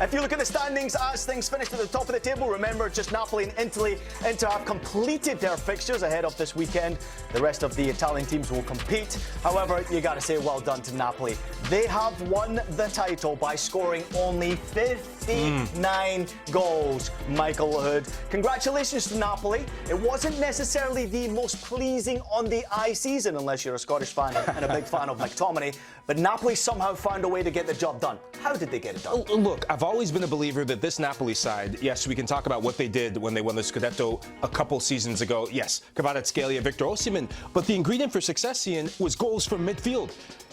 If you look at the standings as things finished at the top of the table, remember just Napoli and Inter have completed their fixtures ahead of this weekend. The rest of the Italian teams will compete. However, you got to say well done to Napoli. They have won the title by scoring only 59 goals. Michael Hood, congratulations to Napoli. It wasn't necessarily the most pleasing on the eye season, unless you're a Scottish fan and a big fan of McTominay, but Napoli somehow found a way to get the job done. How did they get it done? Look, I've always been a believer that this Napoli side, yes, we can talk about what they did when they won the Scudetto a couple seasons ago. Yes, Kvaratskhelia, Victor Osimhen, but the ingredient for success, Ian, was goals from midfield.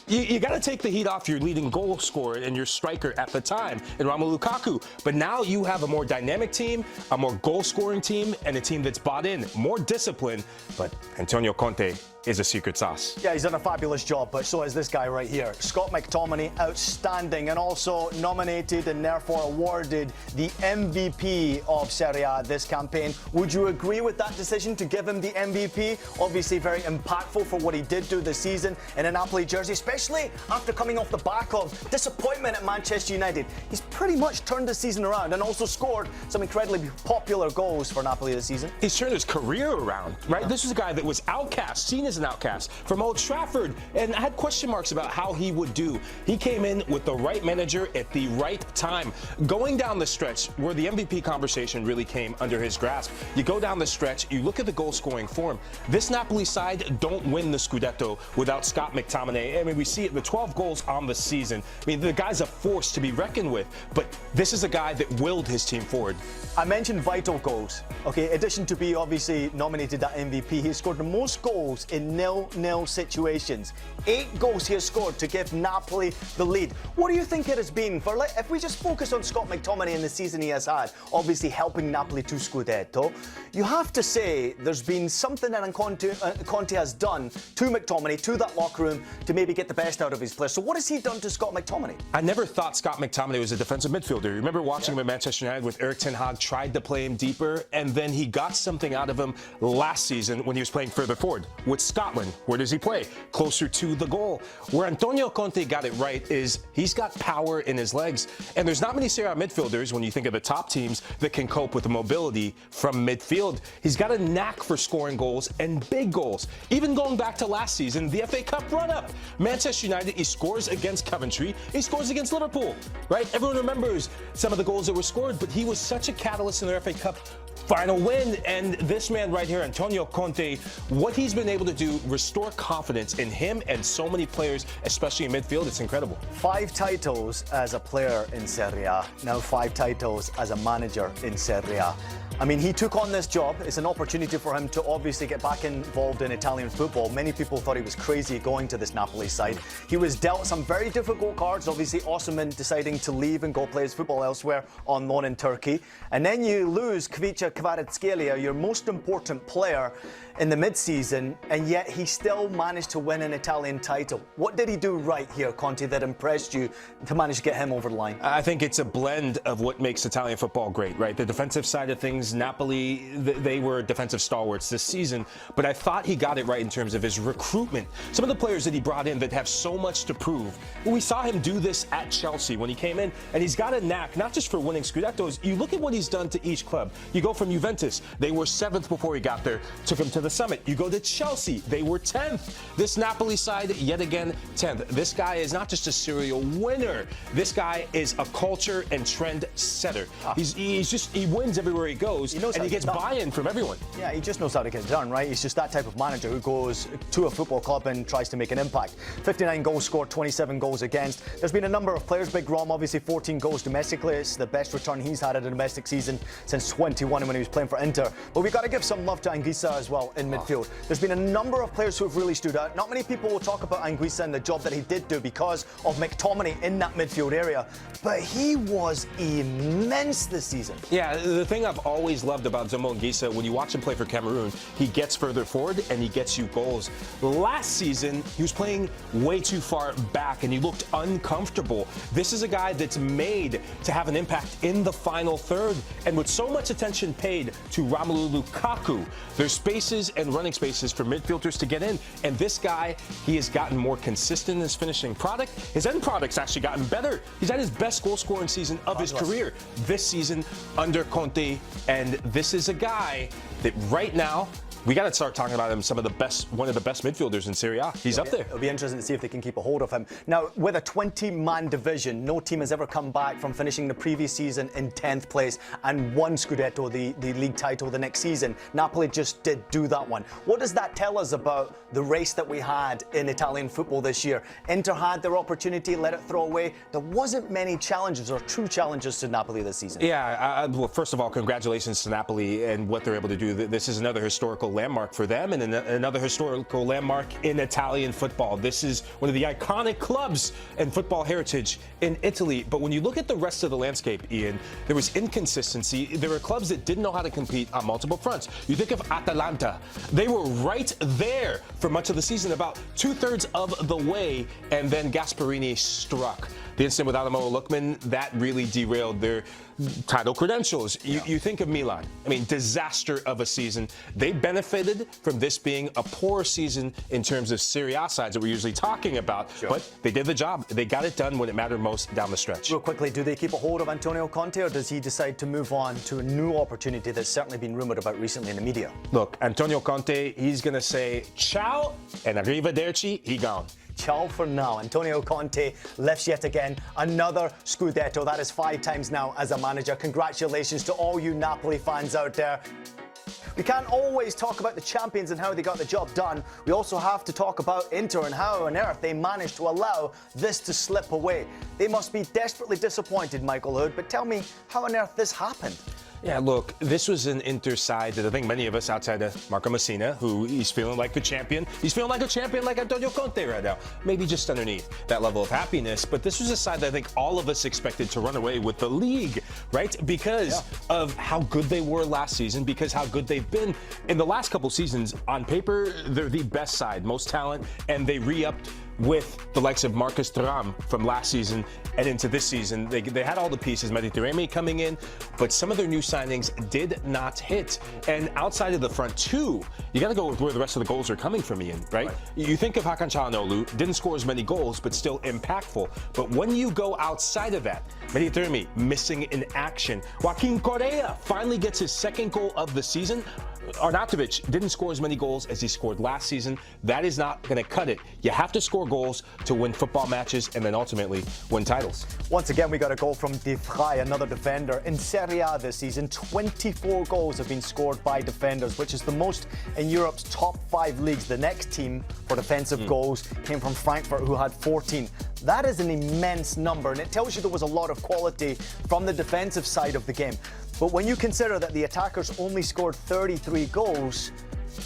You got to take the heat off your leading goal scorer and your striker at the time in Romelu Lukaku. But now you have a more dynamic team, a more goal-scoring team, and a team that's bought in, more discipline. But Antonio Conte is a secret sauce. Yeah, he's done a fabulous job, but so is this guy right here. Scott McTominay, outstanding, and also nominated and therefore awarded the MVP of Serie A this campaign. Would you agree with that decision to give him the MVP? Obviously very impactful for what he did do this season in a Napoli jersey, especially after coming off the back of disappointment at Manchester United. He's pretty much turned the season around and also scored some incredibly popular goals for Napoli this season. He's turned his career around, right? This was a guy that was outcast, seen as an outcast from Old Trafford, and had question marks about how he would do. He came in with the right manager at the right time. Going down the stretch where the MVP conversation really came under his grasp, you go down the stretch, you look at the goal-scoring form. This Napoli side don't win the Scudetto without Scott McTominay. I mean, we see it, the 12 goals on the season. I mean, the guy's a force to be reckoned with, but this is a guy that willed his team forward. I mentioned vital goals. Okay, in addition to be obviously nominated at MVP, he scored the most goals in 0-0 situations. 8 goals he has scored to give Napoli the lead. What do you think it has been for, if we just focus on Scott McTominay and the season he has had, obviously helping Napoli to Scudetto, you have to say there's been something that Conte has done to McTominay, to that locker room, to maybe get the best out of his players. So what has he done to Scott McTominay? I never thought Scott McTominay was a defensive midfielder. Remember watching him at Manchester United with Erik ten Hag, tried to play him deeper, and then he got something out of him last season when he was playing further forward. With Scotland, where does he play? Closer to the goal. Where Antonio Conte got it right is he's got power in his legs, and there's not many Serie A midfielders, when you think of the top teams, that can cope with the mobility from midfield. He's got a knack for scoring goals and big goals. Even going back to last season, the FA Cup run-up. Manchester United, he scores against Coventry, he scores against Liverpool, right? Everyone remembers some of the goals that were scored, but he was such a catalyst in their FA Cup final win. And this man right here, Antonio Conte, what he's been able to do, restore confidence in him and so many players, especially in midfield, it's incredible. 5 titles as a player in Serie A, now 5 titles as a manager in Serie A. I mean, he took on this job. It's an opportunity for him to obviously get back involved in Italian football. Many people thought he was crazy going to this Napoli side. He was dealt some very difficult cards. Obviously, Osimhen deciding to leave and go play his football elsewhere on loan in Turkey. And then you lose Khvicha Kvaratskhelia, your most important player in the mid-season, and yet he still managed to win an Italian title. What did he do right here, Conte, that impressed you to manage to get him over the line? I think it's a blend of what makes Italian football great, right? The defensive side of things, Napoli, they were defensive stalwarts this season, but I thought he got it right in terms of his recruitment. Some of the players that he brought in that have so much to prove. We saw him do this at Chelsea when he came in, and he's got a knack, not just for winning Scudettos. You look at what he's done to each club. You go from Juventus, they were 7th before he got there, took him to the summit. You go to Chelsea, they were 10th. This Napoli side, yet again, 10th. This guy is not just a serial winner. This guy is a culture and trend setter. He wins everywhere he goes, and he gets buy-in from everyone. Yeah, he just knows how to get it done, right? He's just that type of manager who goes to a football club and tries to make an impact. 59 goals scored, 27 goals against. There's been a number of players. Big Rom, obviously 14 goals domestically. It's the best return he's had at a domestic season since 21 when he was playing for Inter. But we've got to give some love to Khvicha as well in midfield. There's been a number of players who have really stood out. Not many people will talk about Khvicha and the job that he did do because of McTominay in that midfield area, but he was immense this season. Yeah, the thing I've always always loved about Zomo Ngisa, when you watch him play for Cameroon, he gets further forward and he gets you goals. Last season, he was playing way too far back and he looked uncomfortable. This is a guy that's made to have an impact in the final third. And with so much attention paid to Romelu Lukaku, there's spaces and running spaces for midfielders to get in. And this guy, he has gotten more consistent in his finishing product. His end product's actually gotten better. He's had his best goal scoring season of his career this season under Conte. And this is a guy that right now, we got to start talking about him, one of the best midfielders in Serie A. He's up there. It'll be interesting to see if they can keep a hold of him. Now, with a 20-man division, no team has ever come back from finishing the previous season in 10th place and won Scudetto, the league title, the next season. Napoli just did do that one. What does that tell us about the race that we had in Italian football this year? Inter had their opportunity, let it throw away. There wasn't many challenges or true challenges to Napoli this season. Yeah, well, first of all, congratulations to Napoli and what they're able to do. This is another historical landmark for them and another historical landmark in Italian football. This is one of the iconic clubs in football heritage in Italy. But when you look at the rest of the landscape, Ian, there was inconsistency. There were clubs that didn't know how to compete on multiple fronts. You think of Atalanta. They were right there for much of the season, about 2/3 of the way, and then Gasperini struck. The incident with Adamo Lookman, that really derailed their title credentials. You think of Milan. I mean, disaster of a season. They benefited from this being a poor season in terms of Serie A sides that we're usually talking about, but they did the job. They got it done when it mattered most down the stretch. Real quickly, do they keep a hold of Antonio Conte, or does he decide to move on to a new opportunity that's certainly been rumoured about recently in the media? Look, Antonio Conte, he's going to say ciao and arrivederci, he gone. Ciao for now. Antonio Conte lifts yet again another Scudetto. That is 5 times now as a manager. Congratulations to all you Napoli fans out there. We can't always talk about the champions and how they got the job done. We also have to talk about Inter and how on earth they managed to allow this to slip away. They must be desperately disappointed, Michael Hood, but tell me how on earth this happened. Yeah, look, this was an Inter side that I think many of us outside of Marco Messina, who he's feeling like the champion. He's feeling like a champion like Antonio Conte right now. Maybe just underneath that level of happiness. But this was a side that I think all of us expected to run away with the league, right? Because of how good they were last season, because how good they've been in the last couple seasons. On paper, they're the best side, most talent, and they re-upped with the likes of Marcus Thuram from last season and into this season. They had all the pieces, Mediterranean coming in, but some of their new signings did not hit. And outside of the front two, you got to go with where the rest of the goals are coming from, Ian, right? You think of Hakan Çalhanoğlu, didn't score as many goals, but still impactful. But when you go outside of that, Mediterranean missing in action. Joaquin Correa finally gets his second goal of the season. Arnautovic didn't score as many goals as he scored last season. That is not going to cut it. You have to score goals to win football matches and then ultimately win titles. Once again, we got a goal from De Vrij, another defender. In Serie A this season, 24 goals have been scored by defenders, which is the most in Europe's top 5 leagues. The next team for defensive goals came from Frankfurt, who had 14. That is an immense number, and it tells you there was a lot of quality from the defensive side of the game. But when you consider that the attackers only scored 33 goals,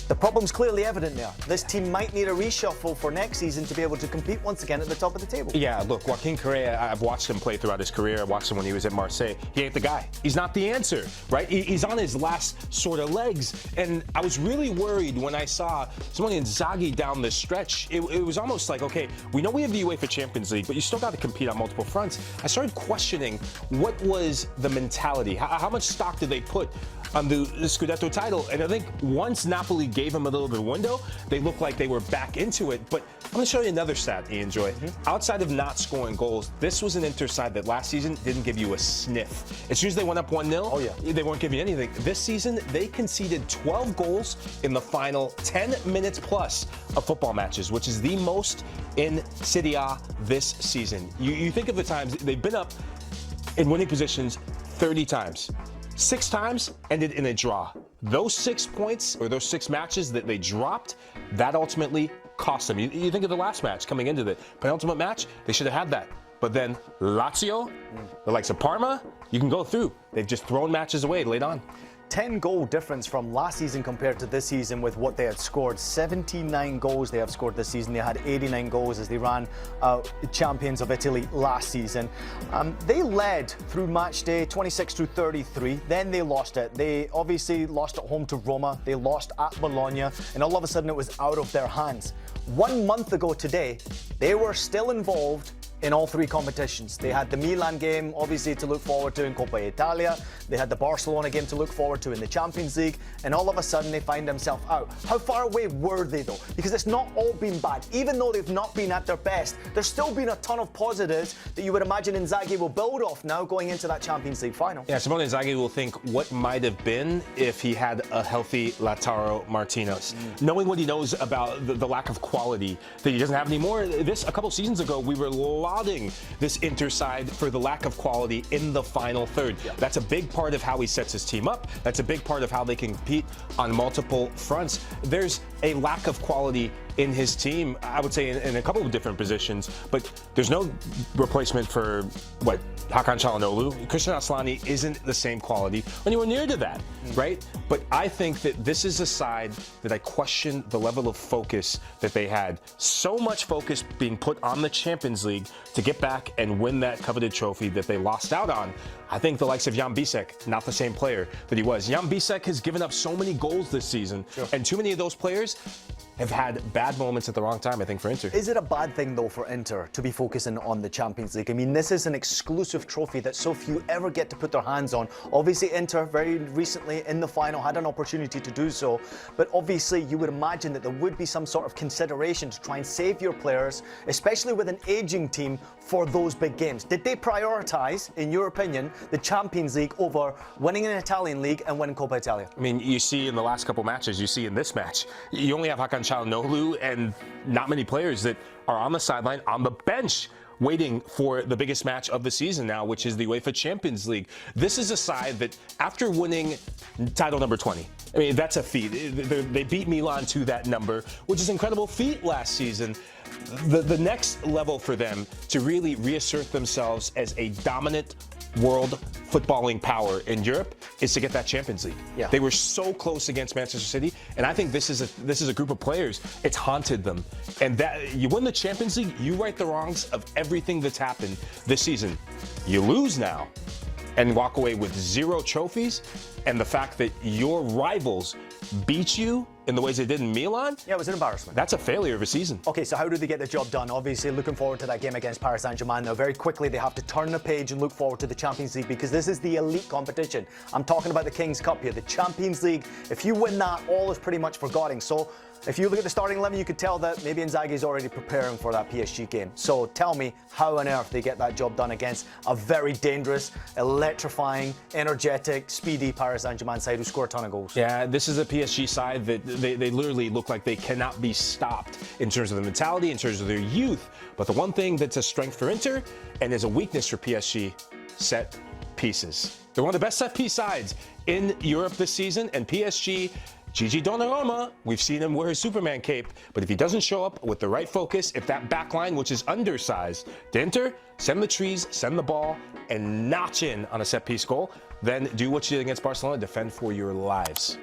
the problem's clearly evident there. This team might need a reshuffle for next season to be able to compete once again at the top of the table. Yeah, look, Joaquin Correa, I've watched him play throughout his career. I watched him when he was at Marseille. He ain't the guy. He's not the answer, right? He's on his last sort of legs. And I was really worried when I saw someone Inzaghi down the stretch. It was almost like, okay, we know we have the UEFA Champions League, but you still got to compete on multiple fronts. I started questioning what was the mentality? How much stock did they put on the Scudetto title? And I think once Napoli gave him a little bit of window, they looked like they were back into it. But I'm going to show you another stat, Ian Joy. Outside of not scoring goals, this was an Inter side that last season didn't give you a sniff. As soon as they went up 1-0, they weren't giving you anything. This season, they conceded 12 goals in the final 10 minutes plus of football matches, which is the most in Serie A this season. You think of the times they've been up in winning positions 30 times. 6 times ended in a draw. Those 6 points, or those 6 matches that they dropped, that ultimately cost them. You think of the last match coming into the penultimate match, they should have had that. But then Lazio, the likes of Parma, you can go through. They've just thrown matches away late on. 10-goal difference from last season compared to this season with what they had scored. 79 goals they have scored this season. They had 89 goals as they ran champions of Italy last season. They led through match day 26 through 33. Then they lost it. They obviously lost at home to Roma. They lost at Bologna. And all of a sudden it was out of their hands. 1 month ago today, they were still involved in all three competitions. They had the Milan game, obviously, to look forward to in Coppa Italia. They had the Barcelona game to look forward to in the Champions League. And all of a sudden, they find themselves out. How far away were they, though? Because it's not all been bad. Even though they've not been at their best, there's still been a ton of positives that you would imagine Inzaghi will build off now going into that Champions League final. Yeah, Simone Inzaghi will think what might have been if he had a healthy Lautaro Martinez. Knowing what he knows about the lack of quality that he doesn't have anymore, a couple seasons ago, we were lauding this Inter side for the lack of quality in the final third. Yeah. That's a big part of how he sets his team up. That's a big part of how they can compete on multiple fronts. There's a lack of quality in his team, I would say, in a couple of different positions, but there's no replacement for, Hakan Çalhanoğlu. Christian Aslani isn't the same quality, anywhere near to that, right? But I think that this is a side that I question the level of focus that they had. So much focus being put on the Champions League to get back and win that coveted trophy that they lost out on. I think the likes of Jan Bisek, not the same player that he was. Jan Bisek has given up so many goals this season, and too many of those players have had bad moments at the wrong time, I think, for Inter. Is it a bad thing, though, for Inter to be focusing on the Champions League? I mean, this is an exclusive trophy that so few ever get to put their hands on. Obviously, Inter very recently in the final had an opportunity to do so, but obviously you would imagine that there would be some sort of consideration to try and save your players, especially with an aging team, for those big games. Did they prioritise, in your opinion, the Champions League over winning an Italian league and winning Coppa Italia? I mean, you see in the last couple matches, you see in this match, you only have Hakan Çalhanoğlu and not many players that are on the sideline, on the bench, waiting for the biggest match of the season now, which is the UEFA Champions League. This is a side that, after winning title number 20, I mean, that's a feat. They beat Milan to that number, which is an incredible feat last season. The next level for them to really reassert themselves as a dominant world footballing power in Europe is to get that Champions League. Yeah. They were so close against Manchester City, and I think this is a group of players. It's haunted them, and that you win the Champions League, you right the wrongs of everything that's happened this season. You lose now, and walk away with 0 trophies, and the fact that your rivals beat you in the ways they did in Milan. Yeah, it was an embarrassment. That's a failure of a season. Okay, so how do they get the job done? Obviously, looking forward to that game against Paris Saint-Germain. Now, very quickly, they have to turn the page and look forward to the Champions League, because this is the elite competition. I'm talking about the King's Cup here, the Champions League. If you win that, all is pretty much forgotten. So, if you look at the starting 11, you could tell that maybe Inzaghi is already preparing for that PSG game. So tell me how on earth they get that job done against a very dangerous, electrifying, energetic, speedy Paris Saint-Germain side who score a ton of goals. Yeah, this is a PSG side that they literally look like they cannot be stopped in terms of the mentality, in terms of their youth. But the one thing that's a strength for Inter and is a weakness for PSG, set pieces. They're one of the best set piece sides in Europe this season, and PSG, Gigi Donnarumma, we've seen him wear his Superman cape, but if he doesn't show up with the right focus, if that back line, which is undersized, to Inter, send the trees, send the ball, and notch in on a set-piece goal, then do what you did against Barcelona, defend for your lives.